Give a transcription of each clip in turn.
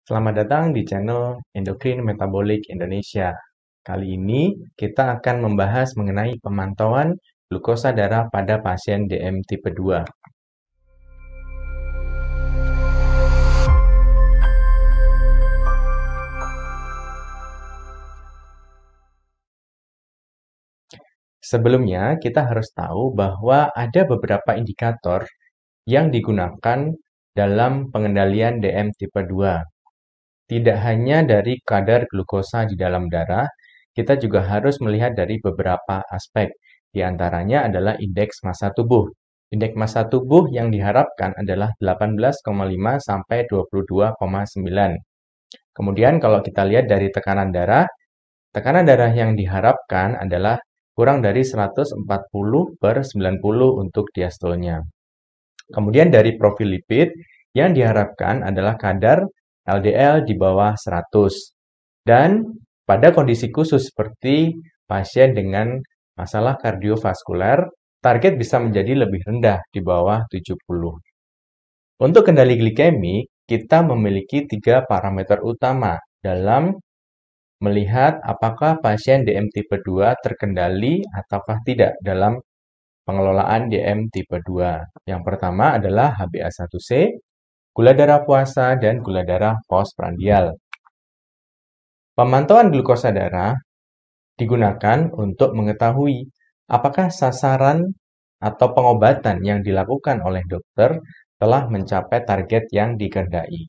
Selamat datang di channel Endocrine Metabolic Indonesia. Kali ini kita akan membahas mengenai pemantauan glukosa darah pada pasien DM tipe 2. Sebelumnya, kita harus tahu bahwa ada beberapa indikator yang digunakan dalam pengendalian DM tipe 2. Tidak hanya dari kadar glukosa di dalam darah, kita juga harus melihat dari beberapa aspek. Di antaranya adalah indeks massa tubuh. Indeks massa tubuh yang diharapkan adalah 18,5 sampai 22,9. Kemudian kalau kita lihat dari tekanan darah yang diharapkan adalah kurang dari 140/90 untuk diastolnya. Kemudian dari profil lipid yang diharapkan adalah kadar LDL di bawah 100. Dan pada kondisi khusus seperti pasien dengan masalah kardiovaskuler, target bisa menjadi lebih rendah di bawah 70. Untuk kendali glikemik, kita memiliki 3 parameter utama dalam melihat apakah pasien DM tipe 2 terkendali ataukah tidak dalam pengelolaan DM tipe 2. Yang pertama adalah HbA1c, gula darah puasa, dan gula darah postprandial. Pemantauan glukosa darah digunakan untuk mengetahui apakah sasaran atau pengobatan yang dilakukan oleh dokter telah mencapai target yang dikehendaki.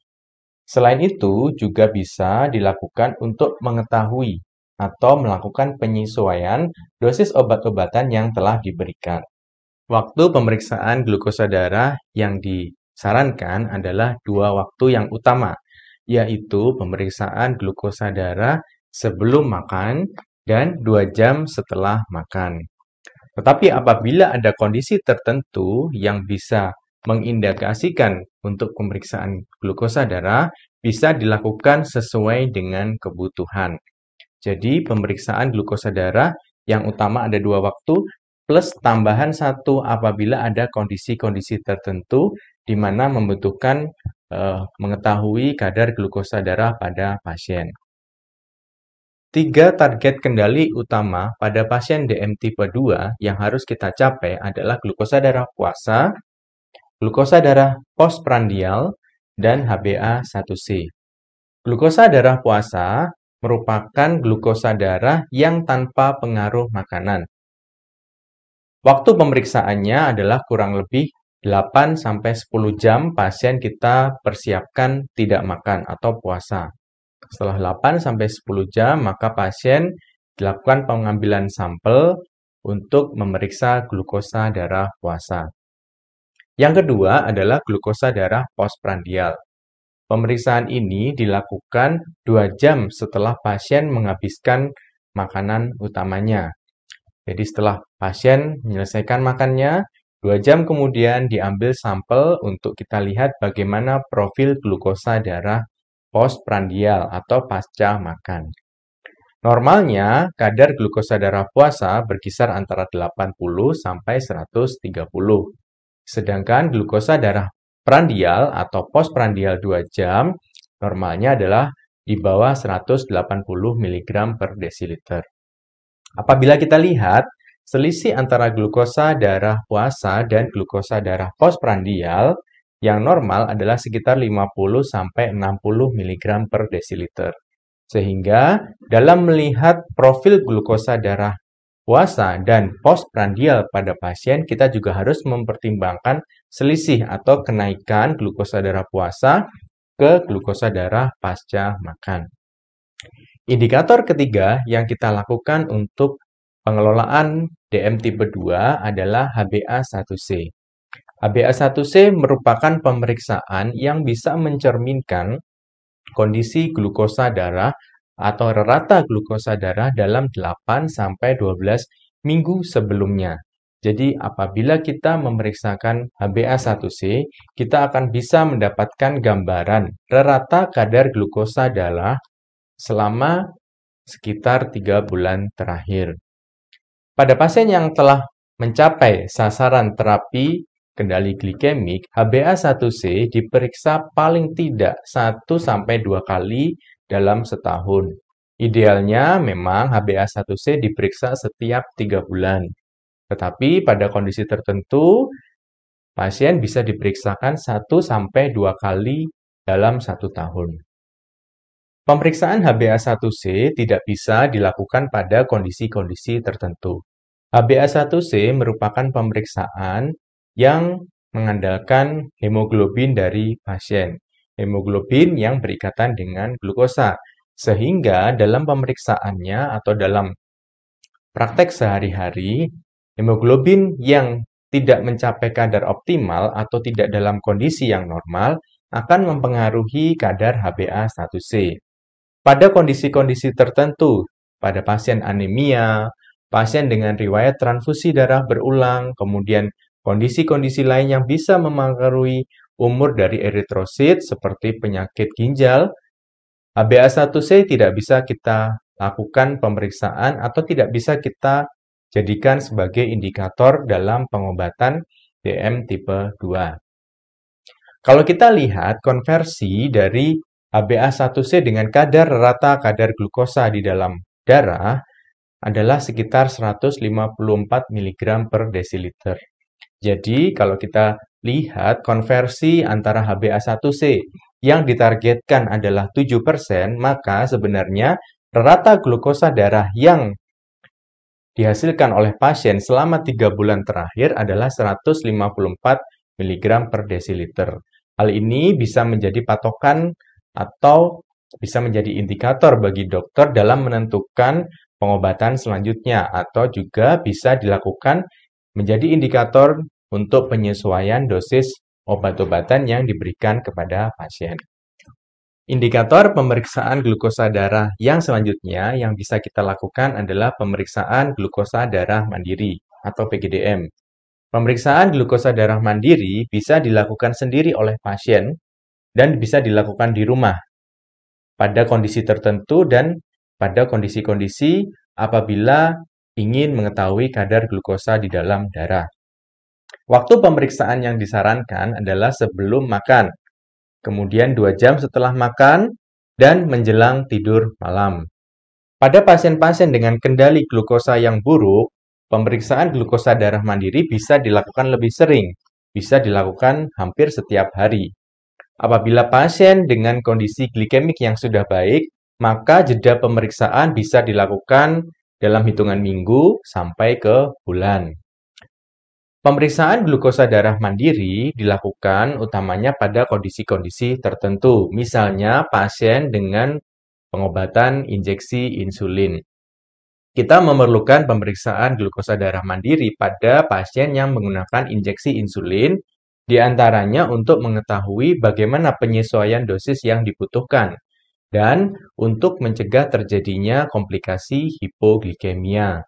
Selain itu, juga bisa dilakukan untuk mengetahui atau melakukan penyesuaian dosis obat-obatan yang telah diberikan. Waktu pemeriksaan glukosa darah yang disarankan adalah 2 waktu yang utama, yaitu pemeriksaan glukosa darah sebelum makan dan 2 jam setelah makan. Tetapi apabila ada kondisi tertentu yang bisa mengindikasikan untuk pemeriksaan glukosa darah, bisa dilakukan sesuai dengan kebutuhan. Jadi pemeriksaan glukosa darah yang utama ada 2 waktu, plus tambahan 1 apabila ada kondisi-kondisi tertentu di mana membutuhkan mengetahui kadar glukosa darah pada pasien. 3 target kendali utama pada pasien DM tipe 2 yang harus kita capai adalah glukosa darah puasa, glukosa darah postprandial, dan HbA1c. Glukosa darah puasa merupakan glukosa darah yang tanpa pengaruh makanan. Waktu pemeriksaannya adalah kurang lebih 8-10 jam pasien kita persiapkan tidak makan atau puasa. Setelah 8-10 jam, maka pasien dilakukan pengambilan sampel untuk memeriksa glukosa darah puasa. Yang kedua adalah glukosa darah postprandial. Pemeriksaan ini dilakukan 2 jam setelah pasien menghabiskan makanan utamanya. Jadi setelah pasien menyelesaikan makannya, 2 jam kemudian diambil sampel untuk kita lihat bagaimana profil glukosa darah postprandial atau pasca makan. Normalnya, kadar glukosa darah puasa berkisar antara 80 sampai 130. Sedangkan glukosa darah prandial atau postprandial 2 jam normalnya adalah di bawah 180 mg per desiliter. Apabila kita lihat selisih antara glukosa darah puasa dan glukosa darah postprandial, yang normal adalah sekitar 50-60 mg per desiliter. Sehingga dalam melihat profil glukosa darah puasa dan postprandial pada pasien, kita juga harus mempertimbangkan selisih atau kenaikan glukosa darah puasa ke glukosa darah pasca makan. Indikator ketiga yang kita lakukan untuk pengelolaan DM tipe 2 adalah HbA1c. HbA1c merupakan pemeriksaan yang bisa mencerminkan kondisi glukosa darah atau rata glukosa darah dalam 8-12 minggu sebelumnya. Jadi apabila kita memeriksakan HbA1c, kita akan bisa mendapatkan gambaran rata kadar glukosa darah selama sekitar 3 bulan terakhir. Pada pasien yang telah mencapai sasaran terapi kendali glikemik, HbA1c diperiksa paling tidak 1-2 kali dalam setahun. Idealnya memang HbA1c diperiksa setiap 3 bulan. Tetapi pada kondisi tertentu, pasien bisa diperiksakan 1-2 kali dalam 1 tahun. Pemeriksaan HbA1c tidak bisa dilakukan pada kondisi-kondisi tertentu. HbA1c merupakan pemeriksaan yang mengandalkan hemoglobin dari pasien. Hemoglobin yang berikatan dengan glukosa. Sehingga dalam pemeriksaannya atau dalam praktek sehari-hari, hemoglobin yang tidak mencapai kadar optimal atau tidak dalam kondisi yang normal akan mempengaruhi kadar HbA1c. Pada kondisi-kondisi tertentu, pada pasien anemia, pasien dengan riwayat transfusi darah berulang, kemudian kondisi-kondisi lain yang bisa mempengaruhi umur dari eritrosit seperti penyakit ginjal, HbA1c tidak bisa kita lakukan pemeriksaan atau tidak bisa kita jadikan sebagai indikator dalam pengobatan DM tipe 2. Kalau kita lihat konversi dari HbA1c dengan kadar rata kadar glukosa di dalam darah adalah sekitar 154 mg per desiliter. Jadi, kalau kita lihat konversi antara HbA1c yang ditargetkan adalah 7%, maka sebenarnya rata glukosa darah yang dihasilkan oleh pasien selama 3 bulan terakhir adalah 154 mg per desiliter. Hal ini bisa menjadi patokan atau bisa menjadi indikator bagi dokter dalam menentukan pengobatan selanjutnya atau juga bisa dilakukan menjadi indikator untuk penyesuaian dosis obat-obatan yang diberikan kepada pasien. Indikator pemeriksaan glukosa darah yang selanjutnya yang bisa kita lakukan adalah pemeriksaan glukosa darah mandiri atau PGDM. Pemeriksaan glukosa darah mandiri bisa dilakukan sendiri oleh pasien dan bisa dilakukan di rumah pada kondisi tertentu dan pada kondisi-kondisi apabila ingin mengetahui kadar glukosa di dalam darah. Waktu pemeriksaan yang disarankan adalah sebelum makan, kemudian 2 jam setelah makan, dan menjelang tidur malam. Pada pasien-pasien dengan kendali glukosa yang buruk, pemeriksaan glukosa darah mandiri bisa dilakukan lebih sering, bisa dilakukan hampir setiap hari. Apabila pasien dengan kondisi glikemik yang sudah baik, maka jeda pemeriksaan bisa dilakukan dalam hitungan minggu sampai ke bulan. Pemeriksaan glukosa darah mandiri dilakukan utamanya pada kondisi-kondisi tertentu, misalnya pasien dengan pengobatan injeksi insulin. Kita memerlukan pemeriksaan glukosa darah mandiri pada pasien yang menggunakan injeksi insulin, di antaranya untuk mengetahui bagaimana penyesuaian dosis yang dibutuhkan dan untuk mencegah terjadinya komplikasi hipoglikemia.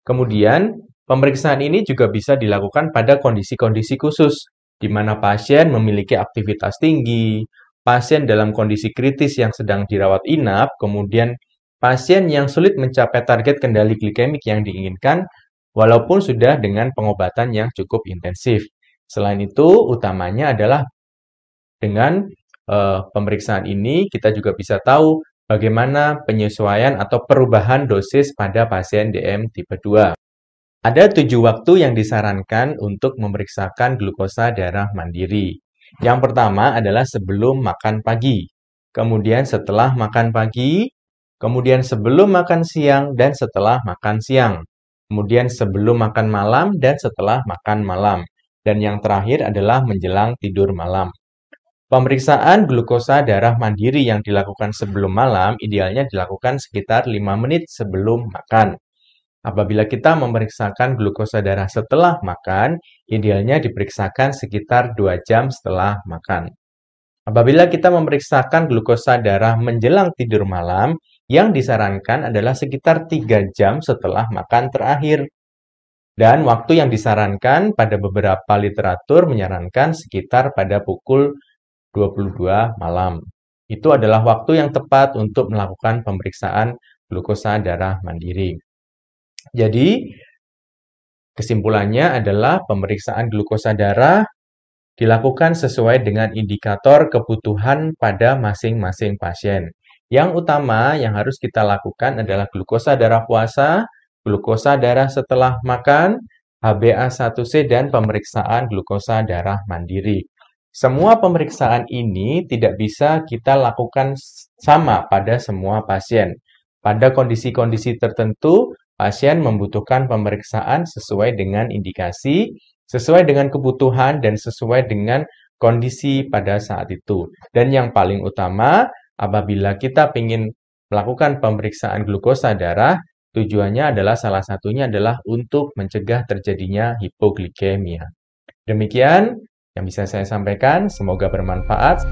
Kemudian, pemeriksaan ini juga bisa dilakukan pada kondisi-kondisi khusus, di mana pasien memiliki aktivitas tinggi, pasien dalam kondisi kritis yang sedang dirawat inap, kemudian pasien yang sulit mencapai target kendali glikemik yang diinginkan, walaupun sudah dengan pengobatan yang cukup intensif. Selain itu, utamanya adalah dengan pemeriksaan ini kita juga bisa tahu bagaimana penyesuaian atau perubahan dosis pada pasien DM tipe 2. Ada 7 waktu yang disarankan untuk memeriksakan glukosa darah mandiri. Yang pertama adalah sebelum makan pagi, kemudian setelah makan pagi, kemudian sebelum makan siang dan setelah makan siang, kemudian sebelum makan malam dan setelah makan malam. Dan yang terakhir adalah menjelang tidur malam. Pemeriksaan glukosa darah mandiri yang dilakukan sebelum malam idealnya dilakukan sekitar 5 menit sebelum makan. Apabila kita memeriksakan glukosa darah setelah makan, idealnya diperiksakan sekitar 2 jam setelah makan. Apabila kita memeriksakan glukosa darah menjelang tidur malam, yang disarankan adalah sekitar 3 jam setelah makan terakhir. Dan waktu yang disarankan pada beberapa literatur menyarankan sekitar pada pukul 22 malam. Itu adalah waktu yang tepat untuk melakukan pemeriksaan glukosa darah mandiri. Jadi, kesimpulannya adalah pemeriksaan glukosa darah dilakukan sesuai dengan indikator kebutuhan pada masing-masing pasien. Yang utama yang harus kita lakukan adalah glukosa darah puasa, glukosa darah setelah makan, HbA1c, dan pemeriksaan glukosa darah mandiri. Semua pemeriksaan ini tidak bisa kita lakukan sama pada semua pasien. Pada kondisi-kondisi tertentu, pasien membutuhkan pemeriksaan sesuai dengan indikasi, sesuai dengan kebutuhan, dan sesuai dengan kondisi pada saat itu. Dan yang paling utama, apabila kita ingin melakukan pemeriksaan glukosa darah, tujuannya adalah salah satunya adalah untuk mencegah terjadinya hipoglikemia. Demikian yang bisa saya sampaikan, semoga bermanfaat.